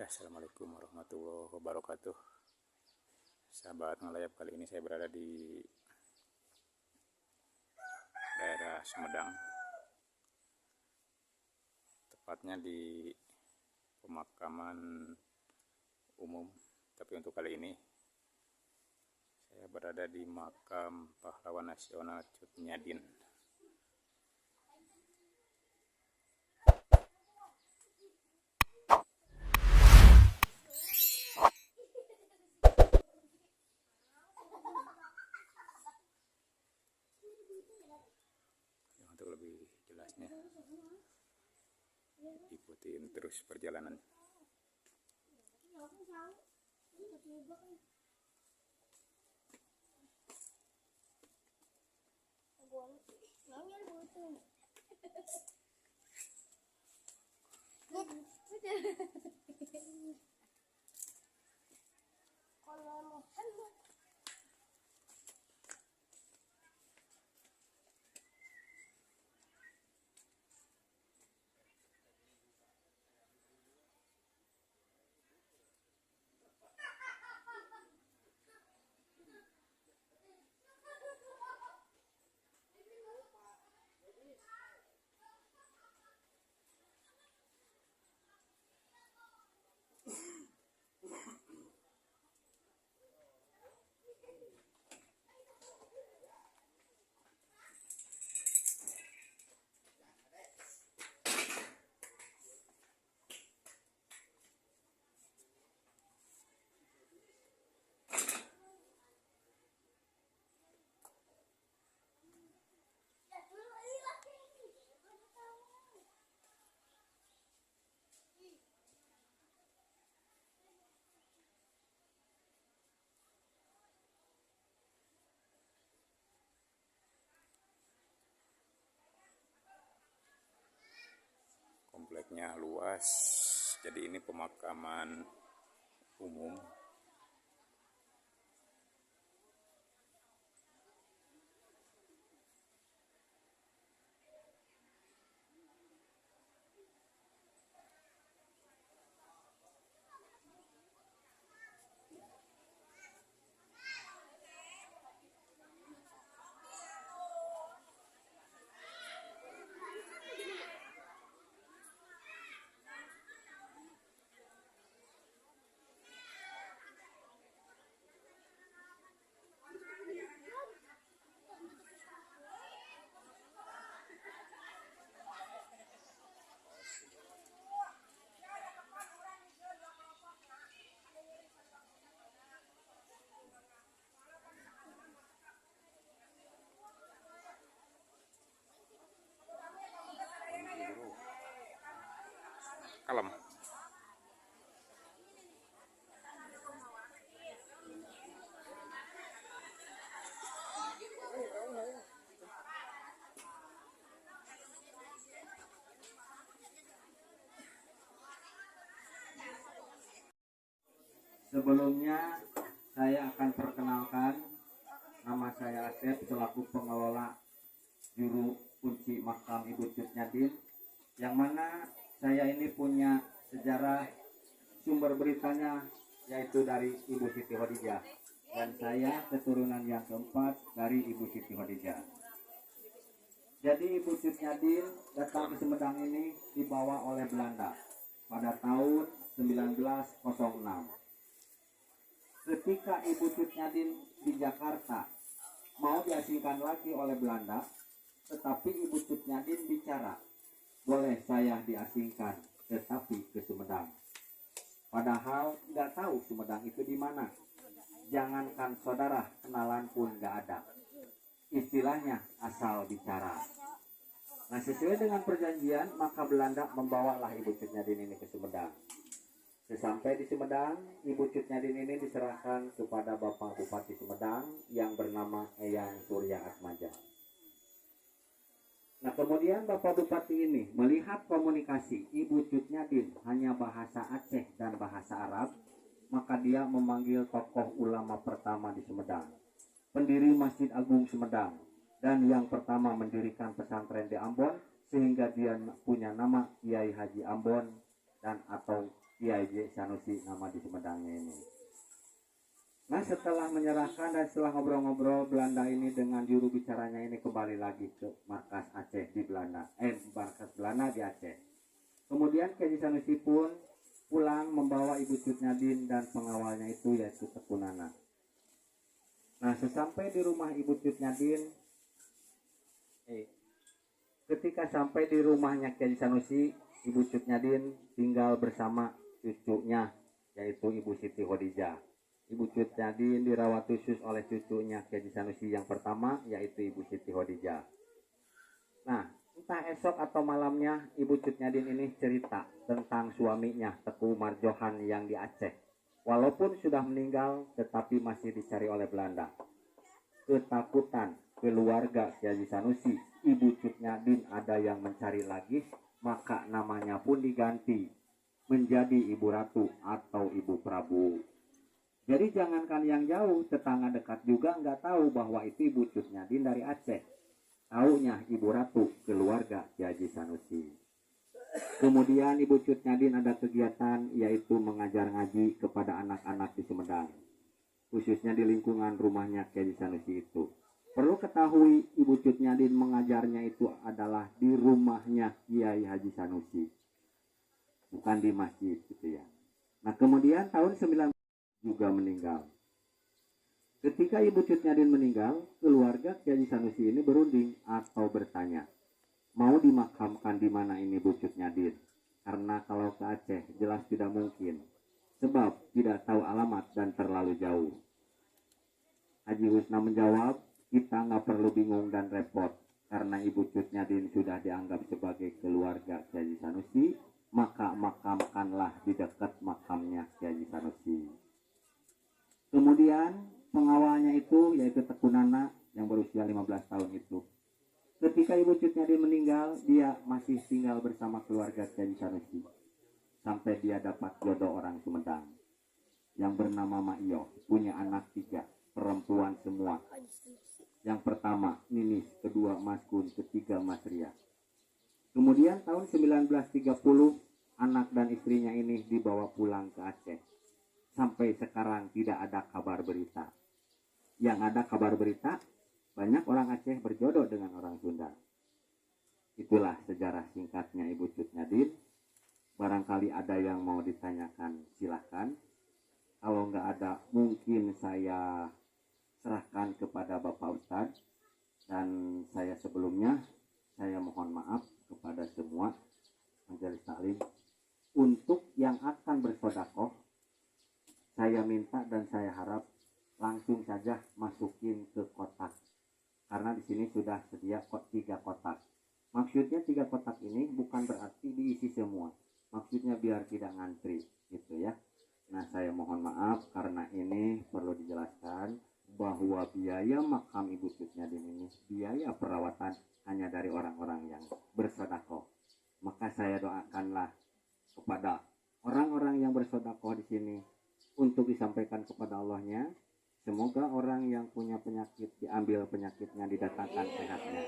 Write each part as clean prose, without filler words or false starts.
Ya, assalamualaikum warahmatullahi wabarakatuh. Sahabat ngelayap, kali ini saya berada di daerah Sumedang, tepatnya di pemakaman umum. Tapi untuk kali ini saya berada di makam pahlawan nasional Cut Nyadin. Untuk lebih jelasnya, ikutin terus perjalanan. Kompleknya luas, jadi ini pemakaman umum. Kalem. Sebelumnya saya akan perkenalkan, nama saya Asep selaku pengelola juru kunci makam Ibu Cut Nyadin, yang mana saya ini punya sejarah sumber beritanya yaitu dari Ibu Siti Khadijah, dan saya keturunan yang keempat dari Ibu Siti Khadijah. Jadi Ibu Cut Nyadin datang ke Sumedang ini dibawa oleh Belanda pada tahun 1906. Ketika Ibu Cut Nyadin di Jakarta mau diasingkan lagi oleh Belanda, tetapi Ibu Cut Nyadin bicara, boleh saya diasingkan, tetapi ke Sumedang. Padahal nggak tahu Sumedang itu di mana. Jangankan saudara, kenalan pun nggak ada. Istilahnya asal bicara. Nah, sesuai dengan perjanjian, maka Belanda membawalah Ibu Cut Nyadin ini ke Sumedang. Sesampai di Sumedang, Ibu Cut Nyadin ini diserahkan kepada Bapak Bupati Sumedang yang bernama Eyang Surya Atmaja. Nah, kemudian Bapak Bupati ini melihat komunikasi Ibu Cut Nyadin hanya bahasa Aceh dan bahasa Arab, maka dia memanggil tokoh ulama pertama di Sumedang, pendiri Masjid Agung Sumedang, dan yang pertama mendirikan pesantren di Ambon, sehingga dia punya nama Kiai Haji Ambon dan atau Kiai Sanusi nama di Sumedangnya ini. Nah, setelah menyerahkan dan setelah ngobrol-ngobrol, Belanda ini dengan juru bicaranya ini kembali lagi ke markas Aceh di Belanda. Markas Belanda di Aceh. Kemudian Kiai Sanusi pun pulang membawa Ibu Cut Nyadin dan pengawalnya itu yaitu Teku Nana. Nah, sesampai di rumah Ibu Cut Nyadin, ketika sampai di rumahnya Kiai Sanusi, Ibu Cut Nyadin tinggal bersama cucunya yaitu Ibu Siti Khadijah. Ibu Cut Nyadin dirawat khusus oleh cucunya Kiai Sanusi yang pertama yaitu Ibu Siti Khadijah. Nah, entah esok atau malamnya Ibu Cut Nyadin ini cerita tentang suaminya Teku Marjohan yang di Aceh. Walaupun sudah meninggal tetapi masih dicari oleh Belanda. Ketakutan keluarga Kiai Sanusi, Ibu Cut Nyadin ada yang mencari lagi, maka namanya pun diganti menjadi Ibu Ratu atau Ibu Prabu. Jadi jangankan yang jauh, tetangga dekat juga nggak tahu bahwa itu Ibu Cut Nyadin dari Aceh. Taunya Ibu Ratu, keluarga Kiai Sanusi. Kemudian Ibu Cut Nyadin ada kegiatan yaitu mengajar ngaji kepada anak-anak di Sumedang. Khususnya di lingkungan rumahnya Kiai Sanusi itu. Perlu ketahui Ibu Cut Nyadin mengajarnya itu adalah di rumahnya Kiai Haji Sanusi. Bukan di masjid gitu ya. Nah kemudian tahun 9 juga meninggal. Ketika Ibu Cut Nyadin meninggal, keluarga Kiai Sanusi ini berunding atau bertanya, mau dimakamkan di mana ini Ibu Cut Nyadin? Karena kalau ke Aceh jelas tidak mungkin, sebab tidak tahu alamat dan terlalu jauh. Haji Husna menjawab, kita nggak perlu bingung dan repot, karena Ibu Cut Nyadin sudah dianggap sebagai keluarga Kiai Sanusi, maka makamkanlah di dekat makamnya Kiai Sanusi. Kemudian pengawalnya itu yaitu Teku Nana yang berusia 15 tahun itu. Ketika Ibu Cut Nyadin meninggal, dia masih tinggal bersama keluarga Kiai Sanusi. Sampai dia dapat jodoh orang Sumedang yang bernama Ma'io, punya anak 3, perempuan semua. Yang pertama Ninis, kedua Mas Kun, ketiga Mas Ria. Kemudian tahun 1930 anak dan istrinya ini dibawa pulang ke Aceh. Sampai sekarang tidak ada kabar berita. Yang ada kabar berita, banyak orang Aceh berjodoh dengan orang Sunda. Itulah sejarah singkatnya Ibu Cut Nyadin. Barangkali ada yang mau ditanyakan, silahkan. Kalau nggak ada, mungkin saya serahkan kepada Bapak Ustadz. Dan saya sebelumnya, saya mohon maaf kepada semua majelis taklim. Untuk yang akan bersedekah, saya minta dan saya harap langsung saja masukin ke kotak. Karena di sini sudah sedia 3 kotak. Maksudnya 3 kotak ini bukan berarti diisi semua. Maksudnya biar tidak ngantri gitu ya. Nah saya mohon maaf karena ini perlu dijelaskan bahwa biaya makam Ibu Cut Nyadin ini, biaya perawatan hanya dari orang-orang yang bersedekah. Maka saya doakanlah kepada orang-orang yang bersedekah di sini untuk disampaikan kepada Allahnya, semoga orang yang punya penyakit diambil penyakitnya, didatangkan sehatnya,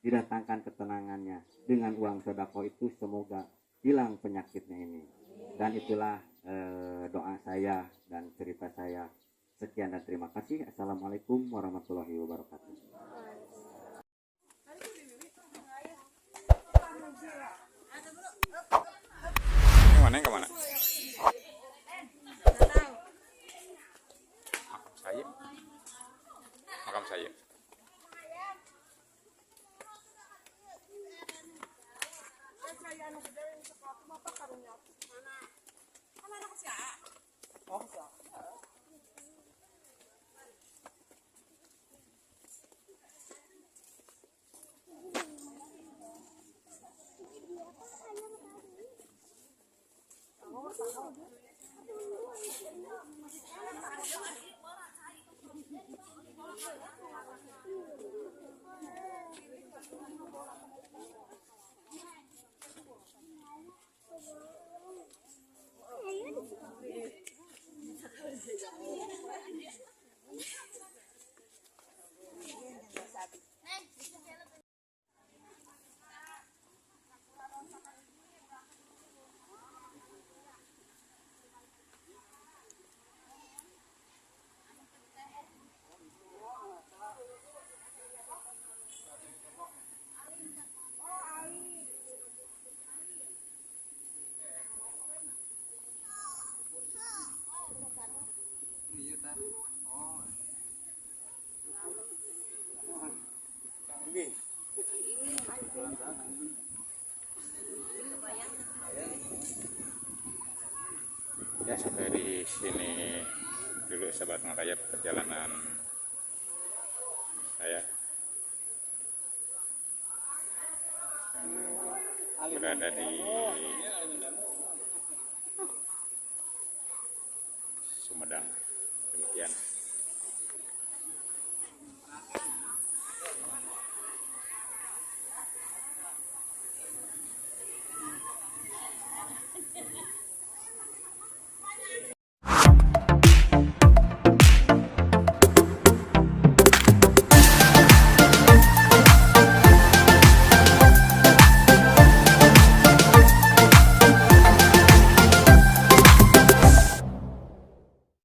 didatangkan ketenangannya. Dengan uang sedekah itu semoga hilang penyakitnya ini. Dan itulah doa saya dan cerita saya. Sekian dan terima kasih. Assalamualaikum warahmatullahi wabarakatuh. Kemana? Kemana? Makam saya. Ya, sampai di sini dulu sahabat ngelayap perjalanan saya yang berada di